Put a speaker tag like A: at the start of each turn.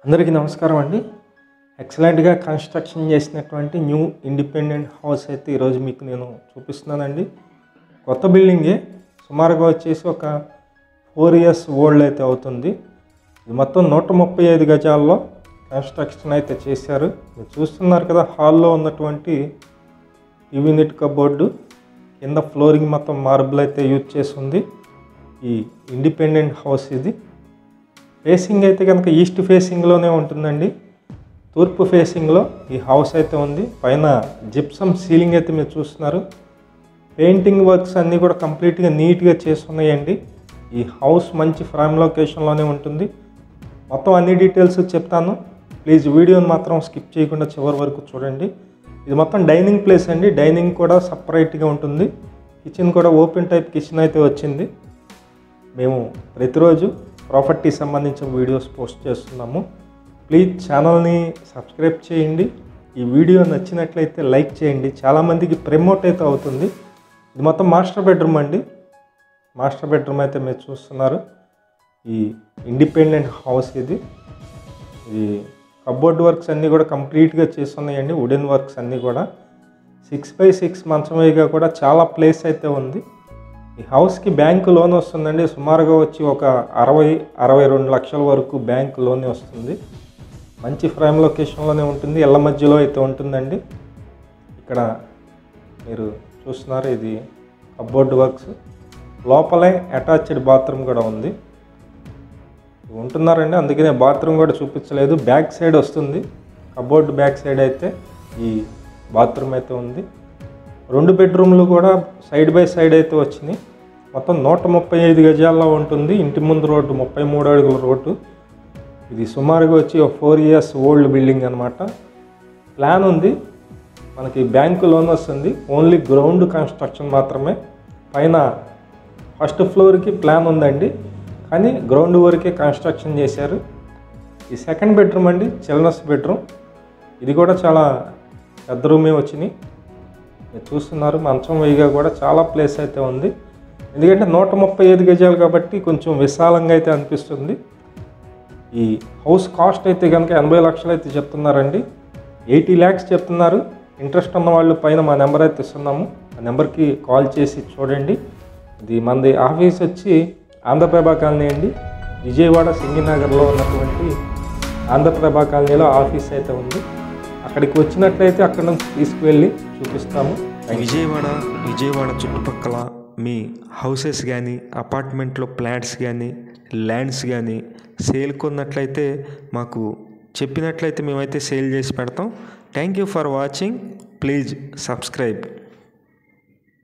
A: అందరికీ నమస్కారం అండి. ఎక్సలెంట్గా కన్స్ట్రక్షన్ చేసినటువంటి న్యూ ఇండిపెండెంట్ హౌస్ అయితే ఈరోజు మీకు నేను చూపిస్తున్నానండి. కొత్త బిల్డింగే, సుమారుగా వచ్చేసి ఒక 4 years ఓల్డ్ అయితే అవుతుంది. ఇది మొత్తం 135 గజాల్లో కన్స్ట్రక్షన్ అయితే చేశారు. మీరు చూస్తున్నారు కదా, హాల్లో ఉన్నటువంటి యూనిట్ కబోర్డు కింద ఫ్లోరింగ్ మొత్తం మార్బుల్ అయితే యూజ్ చేసి ఉంది. ఈ ఇండిపెండెంట్ హౌస్ ఇది. ఫేసింగ్ అయితే కనుక ఈస్ట్ ఫేసింగ్లోనే ఉంటుందండి. తూర్పు ఫేసింగ్లో ఈ హౌస్ అయితే ఉంది. పైన జిప్సమ్ సీలింగ్ అయితే మీరు చూస్తున్నారు. పెయింటింగ్ వర్క్స్ అన్నీ కూడా కంప్లీట్గా నీట్గా చేస్తున్నాయండి. ఈ హౌస్ మంచి ప్రైమ్ లొకేషన్లోనే ఉంటుంది. మొత్తం అన్ని డీటెయిల్స్ చెప్తాను. ప్లీజ్ వీడియోని మాత్రం స్కిప్ చేయకుండా చివరి వరకు చూడండి. ఇది మొత్తం డైనింగ్ ప్లేస్ అండి. డైనింగ్ కూడా సపరేట్గా ఉంటుంది. కిచెన్ కూడా ఓపెన్ టైప్ కిచెన్ అయితే వచ్చింది. మేము ప్రతిరోజు ప్రాపర్టీ సంబంధించిన వీడియోస్ పోస్ట్ చేస్తున్నాము. ప్లీజ్ ఛానల్ని సబ్స్క్రైబ్ చేయండి. ఈ వీడియో నచ్చినట్లయితే లైక్ చేయండి. చాలామందికి ప్రమోట్ అయితే అవుతుంది. ఇది మొత్తం మాస్టర్ బెడ్రూమ్ అండి. మాస్టర్ బెడ్రూమ్ అయితే మీరు చూస్తున్నారు. ఈ ఇండిపెండెంట్ హౌస్ ఇది కబోర్డ్ వర్క్స్ అన్నీ కూడా కంప్లీట్గా చేస్తున్నాయండి. వుడెన్ వర్క్స్ అన్నీ కూడా 6x6 మంచం వేగా కూడా చాలా ప్లేస్ అయితే ఉంది. ఈ హౌస్కి బ్యాంకు లోన్ వస్తుందండి. సుమారుగా వచ్చి ఒక 60-62 లక్షల వరకు బ్యాంకు లోన్ వస్తుంది. మంచి ప్రైమ్ లొకేషన్లోనే ఉంటుంది. ఇళ్ళ మధ్యలో అయితే ఉంటుందండి. ఇక్కడ మీరు చూస్తున్నారు, ఇది కబోర్డ్ వర్క్స్. లోపలే అటాచ్డ్ బాత్రూమ్ కూడా ఉంది. ఉంటున్నారండి, అందుకనే బాత్రూమ్ కూడా చూపించలేదు. బ్యాక్ సైడ్ వస్తుంది. కబోర్డ్ బ్యాక్ సైడ్ అయితే ఈ బాత్రూమ్ అయితే ఉంది. 2 బెడ్రూమ్లు కూడా సైడ్ బై సైడ్ అయితే వచ్చినాయి. మొత్తం 135 గజాల్లో ఉంటుంది. ఇంటి ముందు రోడ్డు 33 అడుగుల రోడ్డు. ఇది సుమారుగా వచ్చి 4 years ఓల్డ్ బిల్డింగ్ అనమాట. ప్లాన్ ఉంది, మనకి బ్యాంకు లోన్ వస్తుంది. ఓన్లీ గ్రౌండ్ కన్స్ట్రక్షన్ మాత్రమే. పైన ఫస్ట్ ఫ్లోర్కి ప్లాన్ ఉందండి, కానీ గ్రౌండ్ వరకే కన్స్ట్రక్షన్ చేశారు. ఈ సెకండ్ బెడ్రూమ్ అండి, చిల్డ్రన్స్ బెడ్రూమ్. ఇది కూడా చాలా పెద్ద రూమే వచ్చినాయి. మీరు చూస్తున్నారు, మంచం వేయిగా కూడా చాలా ప్లేస్ అయితే ఉంది. ఎందుకంటే 135 గజాలు కాబట్టి కొంచెం విశాలంగా అయితే అనిపిస్తుంది. ఈ హౌస్ కాస్ట్ అయితే కనుక 80 లక్షలు అయితే చెప్తున్నారండి. 80 lakhs చెప్తున్నారు. ఇంట్రెస్ట్ ఉన్న వాళ్ళు పైన మా నెంబర్ అయితే ఇస్తున్నాము. ఆ నెంబర్కి కాల్ చేసి చూడండి. ఇది మనది ఆఫీస్ వచ్చి ఆంధ్రప్రభ కాలనీ అండి. విజయవాడ సింగినగర్లో ఉన్నటువంటి ఆంధ్రప్రభ కాలనీలో ఆఫీస్ అయితే ఉంది. అక్కడికి వచ్చినట్లయితే అక్కడ నుంచి తీసుకువెళ్ళి చూపిస్తాము.
B: విజయవాడ చుట్టుపక్కల మీ హౌసెస్ కానీ, అపార్ట్మెంట్లో ఫ్లాట్స్ కానీ, ల్యాండ్స్ కానీ సేల్ కొన్నట్లయితే మాకు చెప్పినట్లయితే మేమైతే సేల్ చేసి పెడతాం. Thank you for watching. Please subscribe.